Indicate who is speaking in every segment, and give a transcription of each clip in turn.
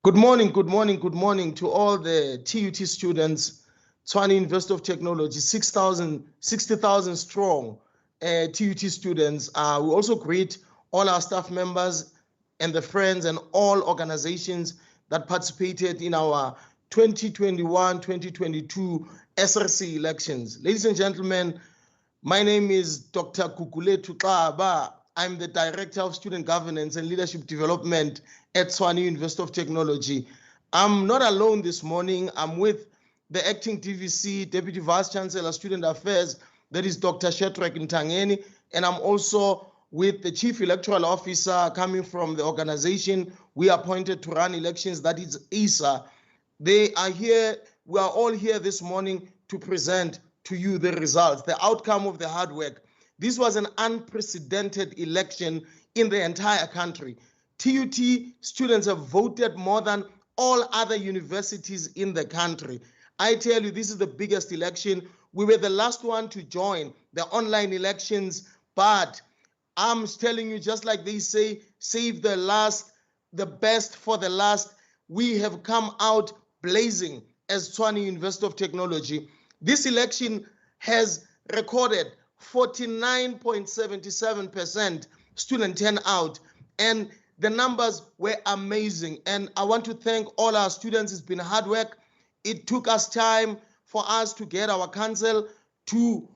Speaker 1: Good morning to all the TUT students, Tshwane University of Technology, 60,000 strong TUT students. We also greet all our staff members and the friends and all organizations that participated in our 2021-2022 SRC elections. Ladies and gentlemen, my name is Dr. Kukule Tutlaba. I'm the Director of Student Governance and Leadership Development at Tshwane University of Technology. I'm not alone this morning. I'm with the Acting DVC, Deputy Vice Chancellor, Student Affairs, that is Dr. Chairperson Ntangeni, and I'm also with the Chief Electoral Officer coming from the organization we appointed to run elections, that is ISA. They are here, we are all here this morning to present to you the results, the outcome of the hard work. This was an unprecedented election in the entire country. TUT students have voted more than all other universities in the country. I tell you, this is the biggest election. We were the last one to join the online elections, but I'm telling you, just like they say, save the best for the last. We have come out blazing as Tshwane University of Technology. This election has recorded 49.77% student turnout, and the numbers were amazing. And I want to thank all our students. It's been hard work. It took us time for us to get our council to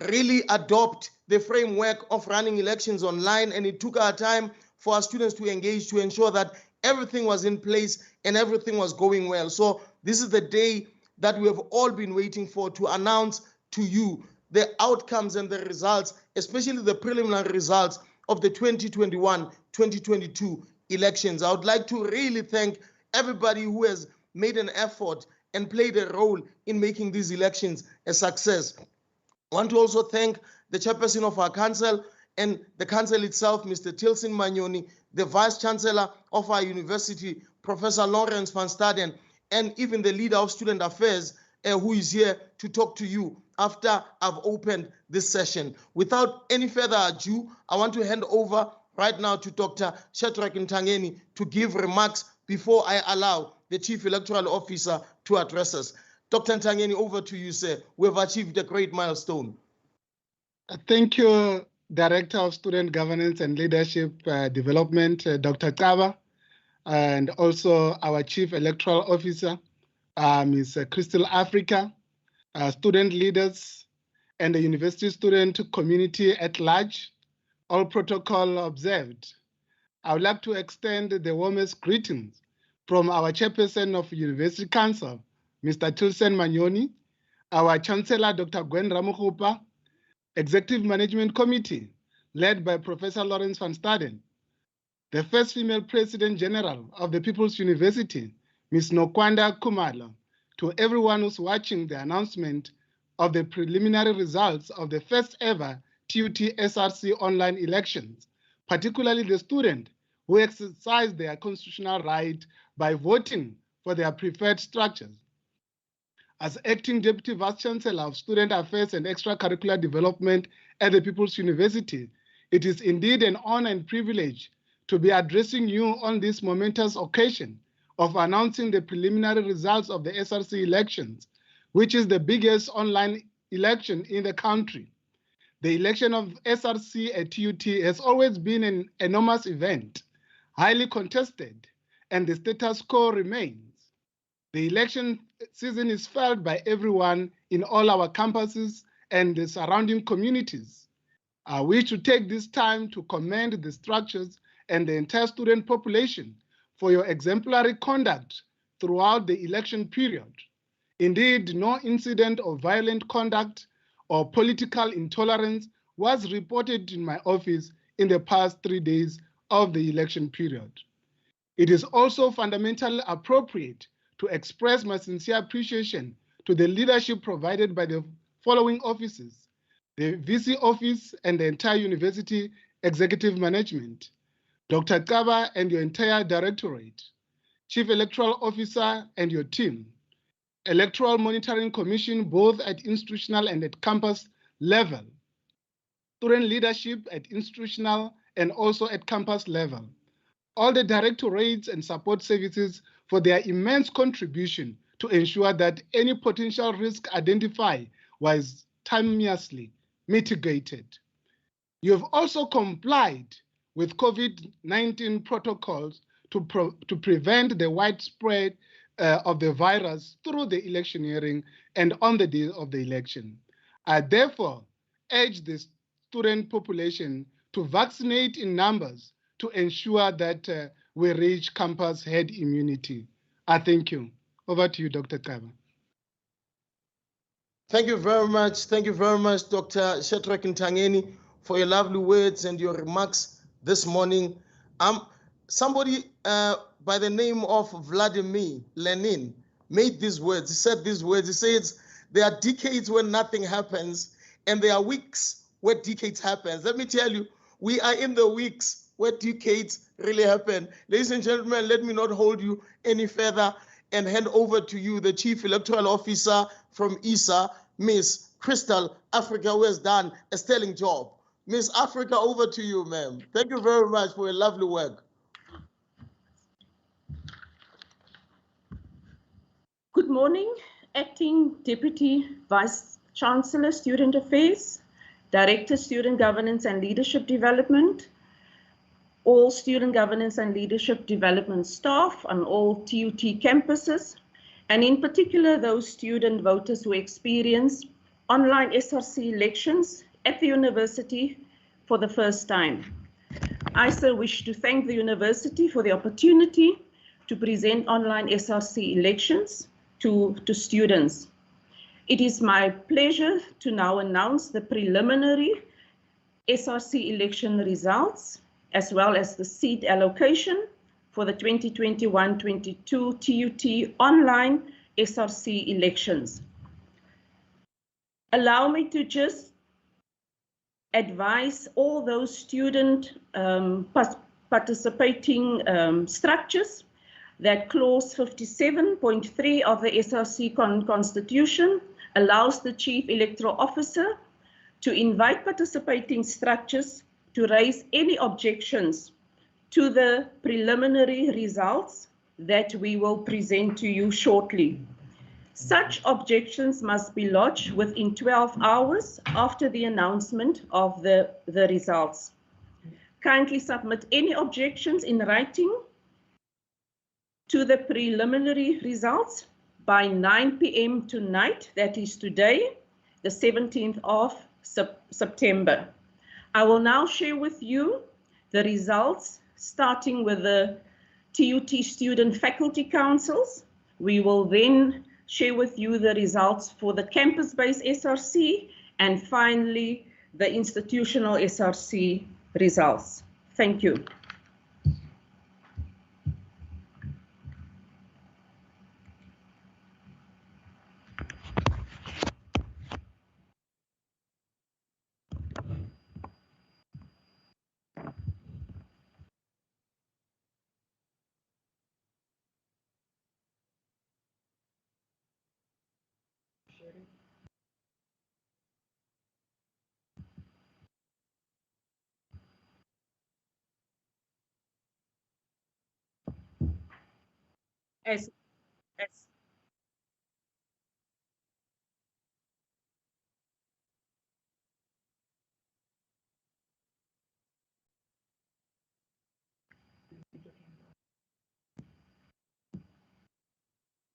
Speaker 1: really adopt the framework of running elections online, and it took our time for our students to engage to ensure that everything was in place and everything was going well. So this is the day that we have all been waiting for, to announce to you the outcomes and the results, especially the preliminary results of the 2021-2022 elections. I would like to really thank everybody who has made an effort and played a role in making these elections a success. I want to also thank the chairperson of our council and the council itself, Mr. Tilson Manyoni, the vice chancellor of our university, Professor Lawrence van Staden, and even the leader of student affairs, who is here to talk to you after I've opened this session. Without any further ado, I want to hand over right now to Dr. Chairperson Ntangeni to give remarks before I allow the Chief Electoral Officer to address us. Dr. Ntangeni, over to you, sir. We have achieved a great milestone.
Speaker 2: Thank you, Director of Student Governance and Leadership Development, Dr. Kaba, and also our Chief Electoral Officer, Ms. Crystal Africa, student leaders, and the university student community at large, all protocol observed. I would like to extend the warmest greetings from our Chairperson of University Council, Mr. Tilson Manyoni, our Chancellor, Dr. Gwen Ramohupa, Executive Management Committee, led by Professor Lawrence van Staden, the first female President General of the People's University, Ms. Nokwanda Kumalo, to everyone who's watching the announcement of the preliminary results of the first ever TUT SRC online elections, particularly the students who exercised their constitutional right by voting for their preferred structures. As Acting Deputy Vice Chancellor of Student Affairs and Extracurricular Development at the People's University, it is indeed an honor and privilege to be addressing you on this momentous occasion of announcing the preliminary results of the SRC elections, which is the biggest online election in the country. The election of SRC at TUT has always been an enormous event, highly contested, and the status quo remains. The election season is felt by everyone in all our campuses and the surrounding communities. I wish to take this time to commend the structures and the entire student population for your exemplary conduct throughout the election period. Indeed, no incident of violent conduct or political intolerance was reported in my office in the past 3 days of the election period. It is also fundamentally appropriate to express my sincere appreciation to the leadership provided by the following offices: the VC office and the entire university executive management, Dr. Kaba and your entire directorate, Chief Electoral Officer and your team, Electoral Monitoring Commission, both at institutional and at campus level, student leadership at institutional and also at campus level, all the directorates and support services for their immense contribution to ensure that any potential risk identified was timeously mitigated. You have also complied with COVID-19 protocols to prevent the widespread of the virus through the electioneering and on the day of the election. I therefore urge the student population to vaccinate in numbers to ensure that we reach campus herd immunity. I thank you. Over to you, Dr. Kaba.
Speaker 1: Thank you very much. Thank you very much, Dr. Shadrack Ntangeni, for your lovely words and your remarks this morning. Somebody by the name of Vladimir Lenin made these words. He said these words. He says, there are decades when nothing happens, and there are weeks where decades happens. Let me tell you, we are in the weeks where decades really happen. Ladies and gentlemen, let me not hold you any further and hand over to you, the Chief Electoral Officer from ISA, Miss Crystal Africa, who has done a sterling job. Miss Africa, over to you, ma'am. Thank you very much for your lovely work.
Speaker 3: Good morning, Acting Deputy Vice Chancellor, Student Affairs, Director, Student Governance and Leadership Development, all Student Governance and Leadership Development staff on all TUT campuses, and in particular those student voters who experience online SRC elections at the university for the first time. I also wish to thank the university for the opportunity to present online SRC elections to students. It is my pleasure to now announce the preliminary SRC election results, as well as the seat allocation for the 2021-22 TUT online SRC elections. Allow me to just advise all those student participating structures that clause 57.3 of the SRC Constitution allows the Chief Electoral Officer to invite participating structures to raise any objections to the preliminary results that we will present to you shortly. Such objections must be lodged within 12 hours after the announcement of the results. Kindly submit any objections in writing to the preliminary results by 9 p.m. tonight, that is today, the 17th of September. I will now share with you the results, starting with the TUT Student Faculty Councils. We will then share with you the results for the campus-based SRC, and finally, the institutional SRC results. Thank you.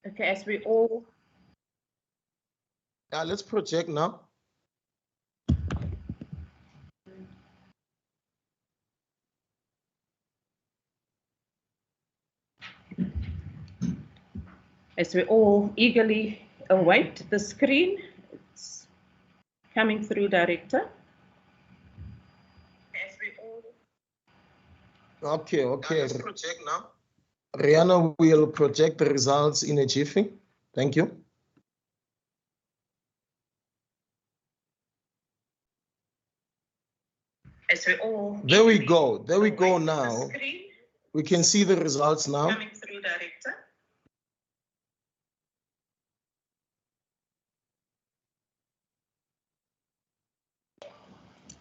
Speaker 3: Okay, as we all...
Speaker 1: Let's project now.
Speaker 3: As we all eagerly await the screen, it's coming through, Director. As we all...
Speaker 1: Okay. Let's project now. Rihanna will project the results in a jiffy. Thank you.
Speaker 3: As we all...
Speaker 1: There we go. There we go now. We can see the results now.
Speaker 3: Coming through, Director.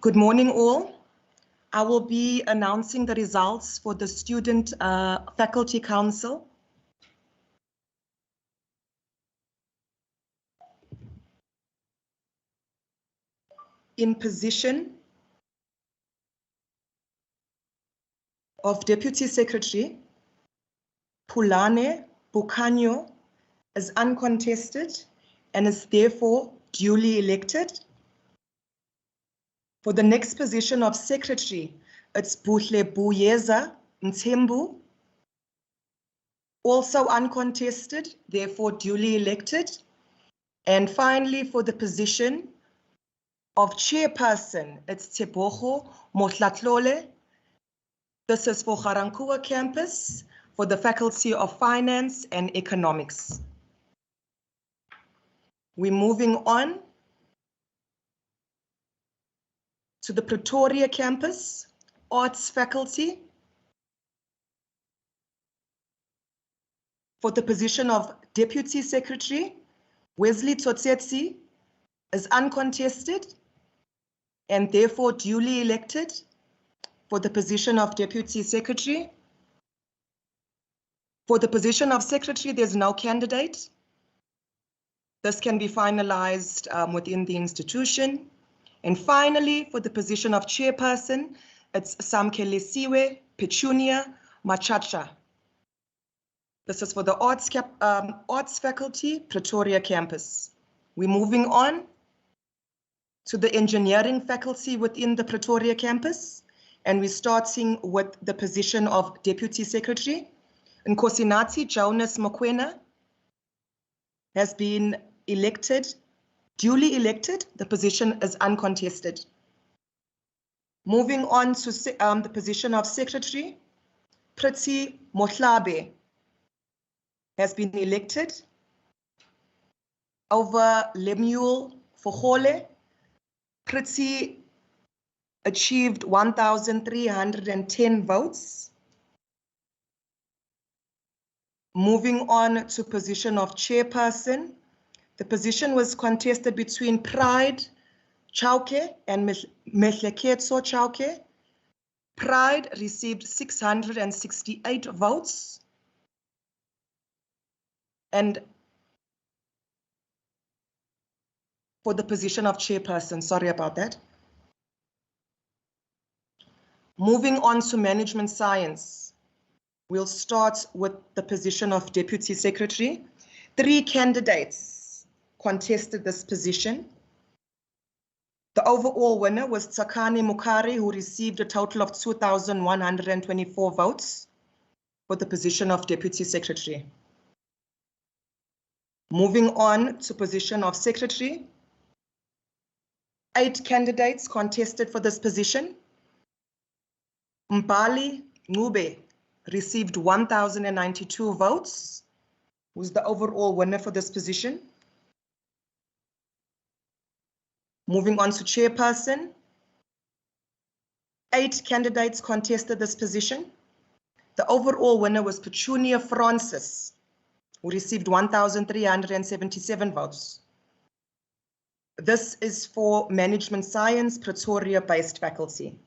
Speaker 4: Good morning, all. I will be announcing the results for the Student Faculty Council. in position of Deputy Secretary, Pulane Bukanyo, is uncontested and is therefore duly elected. For the next position of Secretary, it's Buhle Buyeza Ntembu, also uncontested, therefore duly elected. And finally, for the position of Chairperson, it's Tebogo Motlatlole. This is for Garankuwa campus for the Faculty of Finance and Economics. We're moving on to the Pretoria campus, Arts Faculty. For the position of Deputy Secretary, Wesley Totsetsi is uncontested and therefore duly elected for the position of Deputy Secretary. For the position of Secretary, there's no candidate. This can be finalized within the institution. And finally, for the position of Chairperson, it's Samkelesiwe Petunia Machacha. This is for the Arts Faculty, Pretoria campus. We're moving on to the Engineering Faculty within the Pretoria campus, and we're starting with the position of Deputy Secretary. Nkosinati Jonas Mokwena has been elected, duly elected. The position is uncontested. Moving on to the position of Secretary, Priti Mohlabe has been elected. Over Lemuel Fohole, Priti achieved 1,310 votes. Moving on to position of Chairperson, the position was contested between Pride Chauke and Mehleketso Chauke. Pride received 668 votes. And for the position of Chairperson, sorry about that. Moving on to Management Science, we'll start with the position of Deputy Secretary. 3 candidates contested this position. The overall winner was Tsakani Mukari, who received a total of 2,124 votes for the position of Deputy Secretary. Moving on to position of Secretary, 8 candidates contested for this position. Mbali Ngube received 1,092 votes, who's the overall winner for this position. Moving on to Chairperson, 8 candidates contested this position. The overall winner was Petunia Francis, who received 1,377 votes. This is for Management Science, Pretoria-based faculty.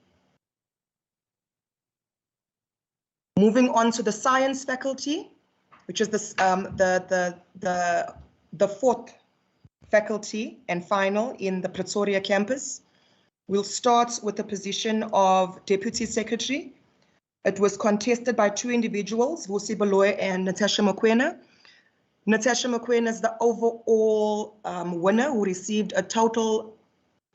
Speaker 4: Moving on to the Science faculty, which is the 4th faculty and final in the Pretoria campus. We'll start with the position of Deputy Secretary. It was contested by 2 individuals, Vusi Baloy and Natasha Mokwena. Natasha Mokwena is the overall winner, who received a total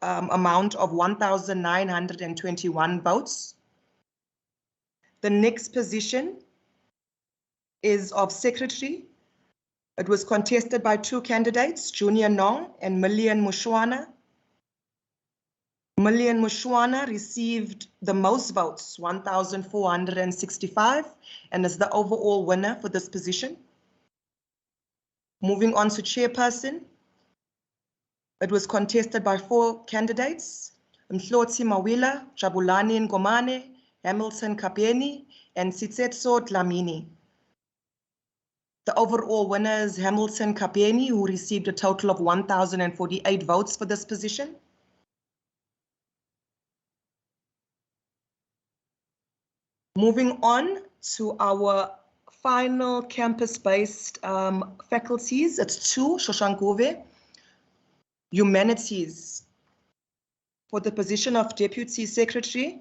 Speaker 4: amount of 1,921 votes. The next position is of Secretary. It was contested by 2 candidates, Junior Nong and Million Mushwana. Million Mushwana received the most votes, 1,465, and is the overall winner for this position. Moving on to Chairperson, it was contested by 4 candidates, Mhlotsi Mawila, Jabulani Ngomane, Hamilton Kapeni, and Sitsetso Dlamini. The overall winner is Hamilton Kapeni, who received a total of 1,048 votes for this position. Moving on to our final campus-based faculties, it's 2, Shoshanguve, Humanities. For the position of Deputy Secretary,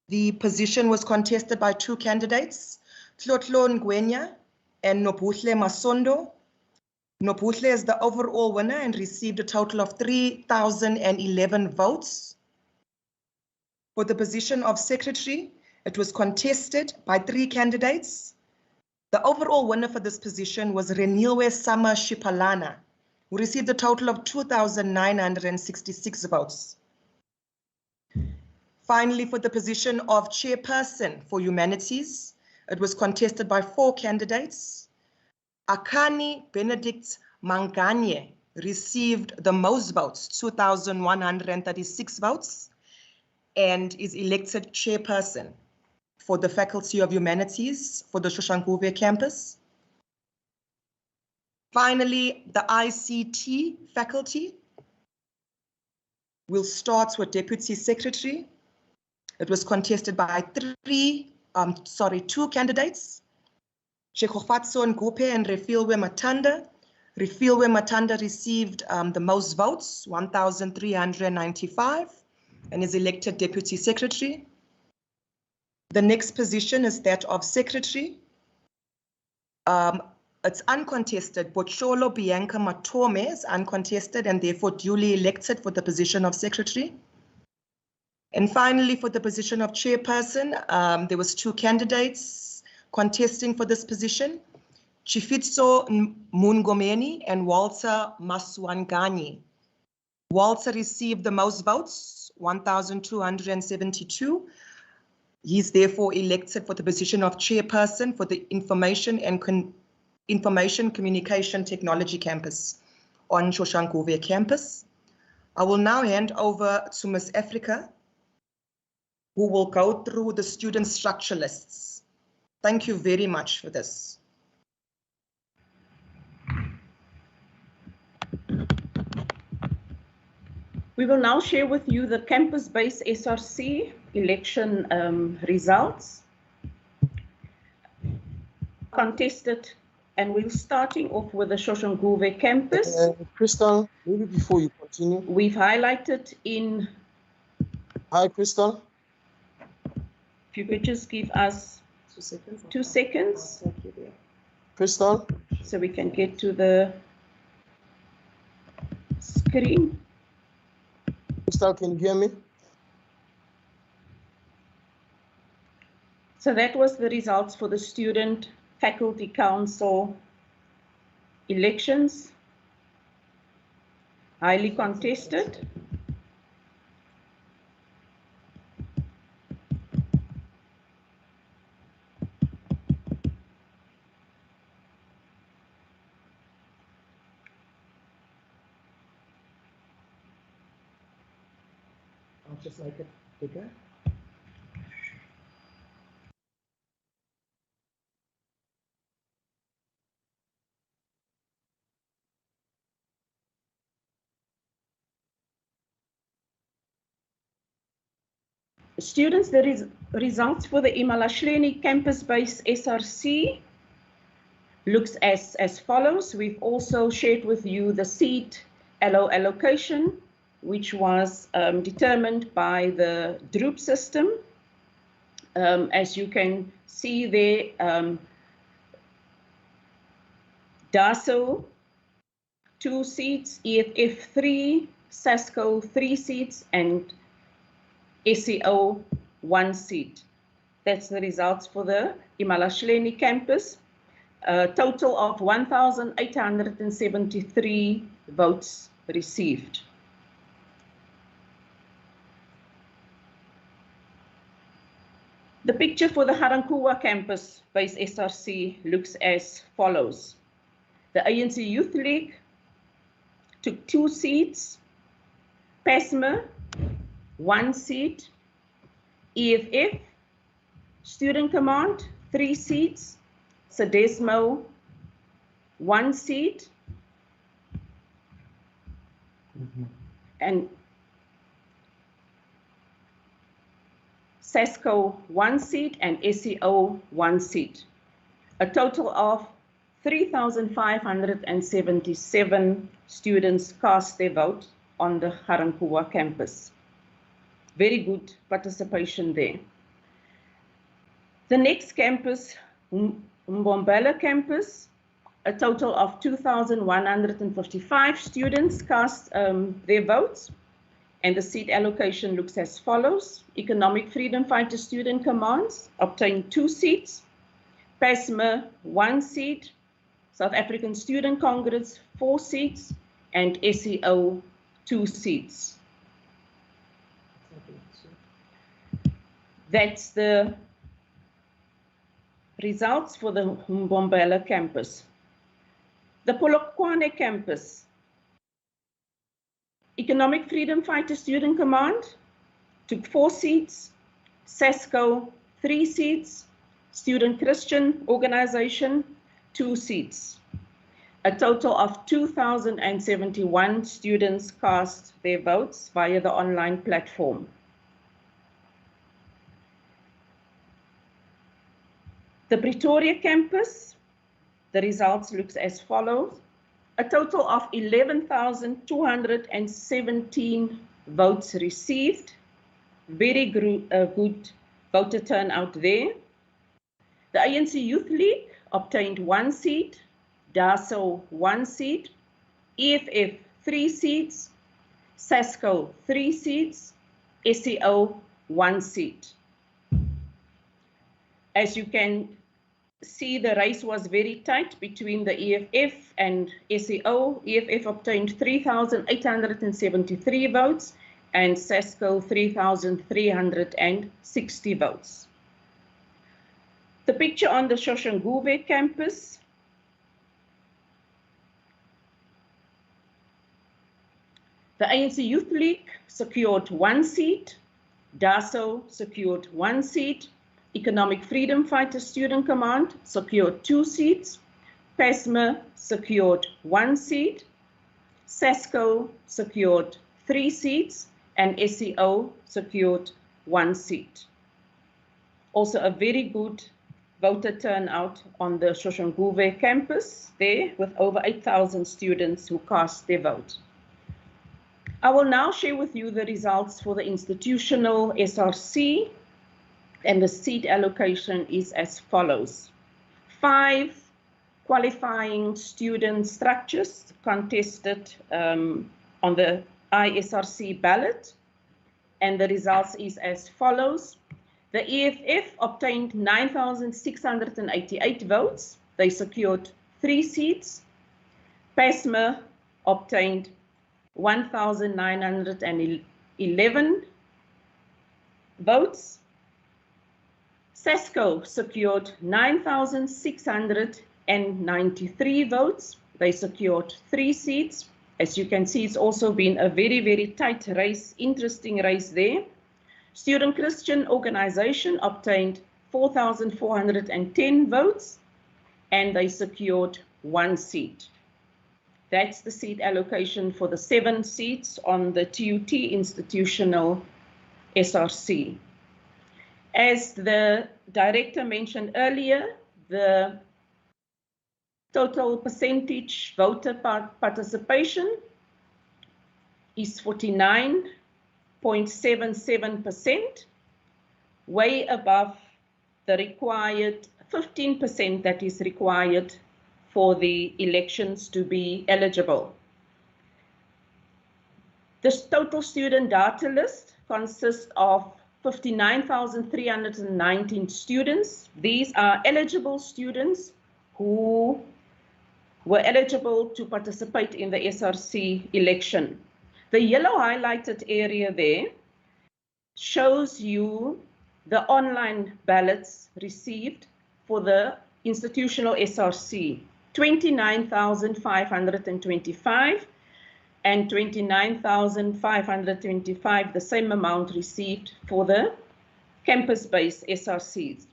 Speaker 4: the position was contested by two candidates, Tlotlo Ngwenya and Nobuhle Masondo. Nobuhle is the overall winner and received a total of 3,011 votes. For the position of Secretary, it was contested by three candidates. The overall winner for this position was Reniwe Sama Shipalana, who received a total of 2,966 votes. Finally, for the position of Chairperson for Humanities, it was contested by four candidates. Akani Benedict Manganye received the most votes, 2,136 votes, and is elected Chairperson for the Faculty of Humanities for the Shoshanguve campus. Finally, the ICT faculty will start with Deputy Secretary. It was contested by two candidates, Shekhofatso Ngupe and Refilwe Matanda. Refilwe Matanda received the most votes, 1,395, and is elected Deputy Secretary. The next position is that of Secretary. It's uncontested. Bocholo Bianca Matome is uncontested and therefore duly elected for the position of Secretary. And finally, for the position of Chairperson, there was two candidates contesting for this position, Chifitso Mungomeni and Walter Maswangani. Walter received the most votes, 1,272. He's therefore elected for the position of Chairperson for the Information Communication Technology Campus on Shoshanguve campus. I will now hand over to Ms. Africa, who will go through the student structure lists. Thank you very much for this.
Speaker 3: We will now share with you the campus-based SRC election results. Contested, and we're starting off with the Shoshanguve campus.
Speaker 1: Crystal, maybe before you continue.
Speaker 3: We've highlighted in...
Speaker 1: Hi, Crystal.
Speaker 3: If you could just give us 2 seconds.
Speaker 1: Crystal.
Speaker 3: So we can get to the screen.
Speaker 1: Crystal, can you hear me?
Speaker 3: So that was the results for the Student Faculty Council elections. Highly contested.
Speaker 4: I'll just make it bigger.
Speaker 3: Students, the results for the Imalashleni campus-based SRC looks as follows. We've also shared with you the seat allocation, which was determined by the Droop system. As you can see there, DASO 2 seats, EFF 3, SASCO 3 seats, and SEO 1 seat. That's the results for the Imalashleni campus. A total of 1,873 votes received. The picture for the Harankuwa campus-based SRC looks as follows. The ANC Youth League took 2 seats, PASMA 1 seat, EFF, Student Command 3 seats, SEDESMO 1 seat, and SASCO 1 seat, and SEO 1 seat. A total of 3,577 students cast their vote on the Ga-Rankuwa campus. Very good participation there. The next campus, Mbombela campus, a total of 2,155 students cast their votes, and the seat allocation looks as follows. Economic Freedom Fighter Student Commands obtained 2 seats, PASMA 1 seat, South African Student Congress 4 seats, and SEO 2 seats. That's the results for the Mbombela campus. The Polokwane campus, Economic Freedom Fighter Student Command took 4 seats, SASCO 3 seats, Student Christian Organization 2 seats. A total of 2,071 students cast their votes via the online platform. The Pretoria campus, the results looks as follows. A total of 11,217 votes received. Very good voter turnout there. The ANC Youth League obtained 1 seat, DASO 1 seat, EFF 3 seats, SASCO 3 seats, SEO 1 seat. As you can see, the race was very tight between the EFF and SEO. EFF obtained 3,873 votes and SASCO 3,360 votes. The picture on the Soshanguve campus. The ANC Youth League secured 1 seat, DASO secured 1 seat, Economic Freedom Fighter Student Command secured 2 seats, PASMA secured 1 seat, SASCO secured 3 seats, and SEO secured 1 seat. Also a very good voter turnout on the Soshanguve campus there, with over 8,000 students who cast their vote. I will now share with you the results for the institutional SRC, and the seat allocation is as follows. 5 qualifying student structures contested on the ISRC ballot, and the results is as follows. The EFF obtained 9,688 votes. They secured 3 seats. PASMA obtained 1,911 votes. SASCO secured 9,693 votes. They secured 3 seats. As you can see, it's also been a very, very tight race, interesting race there. Student Christian Organization obtained 4,410 votes, and they secured 1 seat. That's the seat allocation for the 7 seats on the TUT institutional SRC. As the director mentioned earlier, the total percentage voter participation is 49.77%, way above the required 15% that is required for the elections to be eligible. This total student data list consists of 59,319 students. These are eligible students who were eligible to participate in the SRC election. The yellow highlighted area there shows you the online ballots received for the institutional SRC, 29,525 and 29,525, the same amount received for the campus-based SRCs.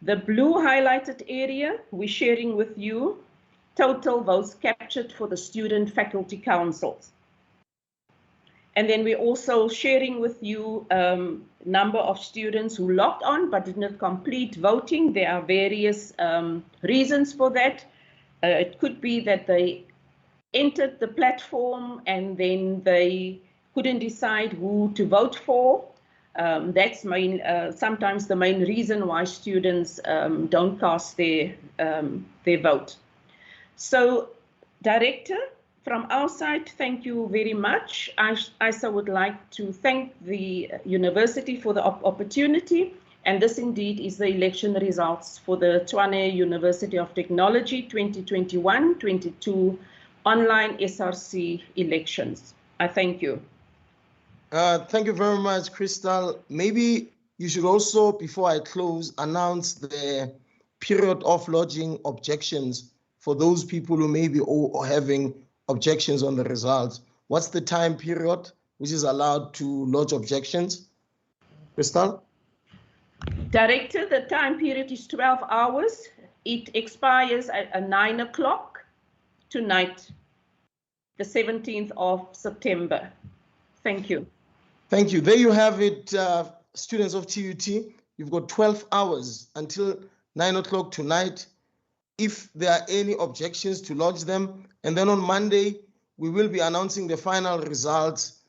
Speaker 3: The blue highlighted area, we're sharing with you total votes captured for the student faculty councils. And then we're also sharing with you number of students who logged on but did not complete voting. There are various reasons for that. It could be that they entered the platform and then they couldn't decide who to vote for. That's sometimes the main reason why students don't cast their vote. So, Director, from our side, thank you very much. I also would like to thank the university for the opportunity, and this indeed is the election results for the Tshwane University of Technology 2021-22 online SRC elections. I thank you.
Speaker 1: Thank you very much, Crystal. Maybe you should also, before I close, announce the period of lodging objections for those people who may be having objections on the results. What's the time period which is allowed to lodge objections? Crystal?
Speaker 3: Director, the time period is 12 hours. It expires at 9 o'clock tonight, the 17th of September. Thank you.
Speaker 1: Thank you. There you have it, students of TUT. You've got 12 hours until 9 o'clock tonight. If there are any objections, to lodge them. And then on Monday, we will be announcing the final results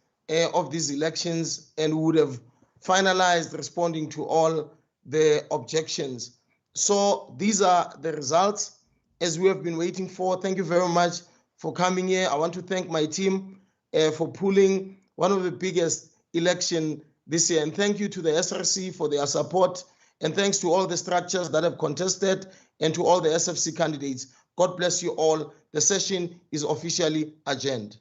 Speaker 1: of these elections, and we would have finalized responding to all the objections. So these are the results as we have been waiting for. Thank you very much for coming here. I want to thank my team for pulling one of the biggest election this year. And thank you to the SRC for their support. And thanks to all the structures that have contested and to all the SFC candidates. God bless you all. The session is officially adjourned.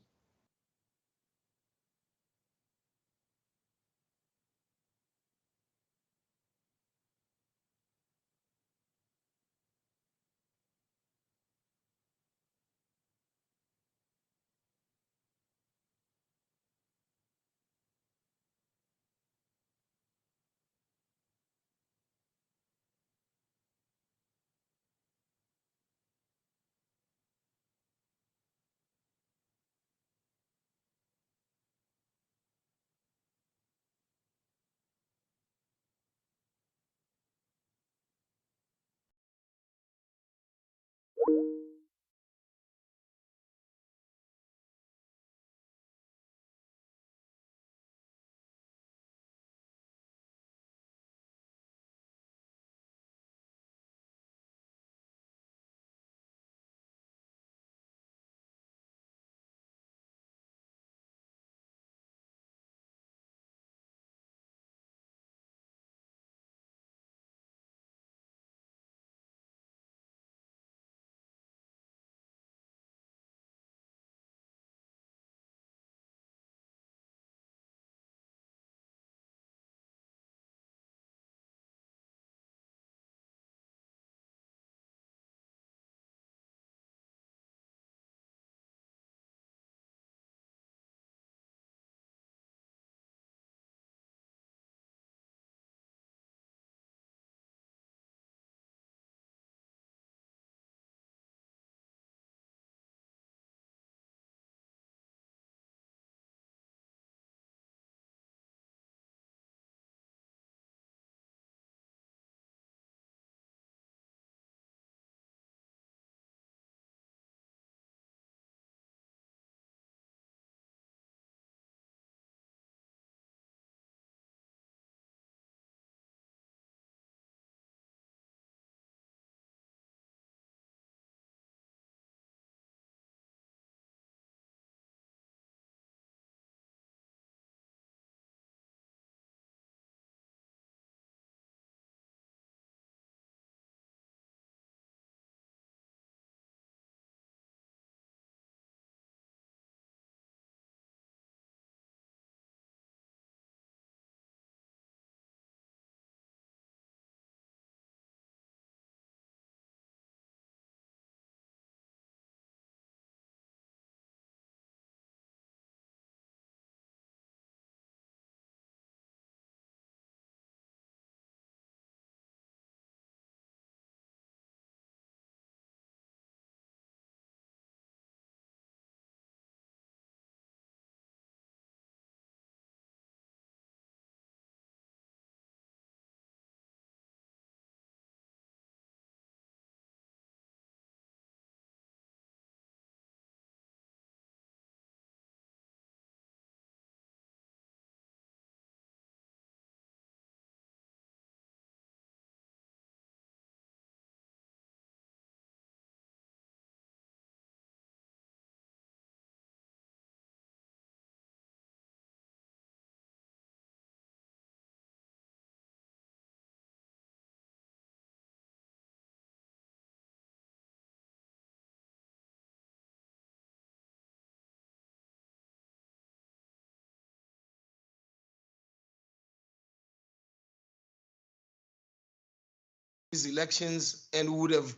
Speaker 1: these elections and would have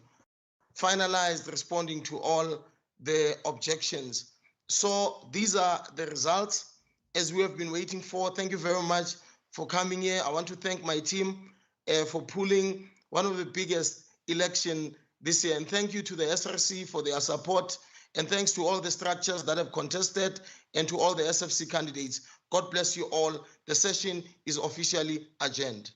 Speaker 1: finalized responding to all the objections. So these are the results as we have been waiting for. Thank you very much for coming here. I want to thank my team for pulling one of the biggest election this year. And thank you to the SRC for their support. And thanks to all the structures that have contested and to all the SFC candidates. God bless you all. The session is officially adjourned.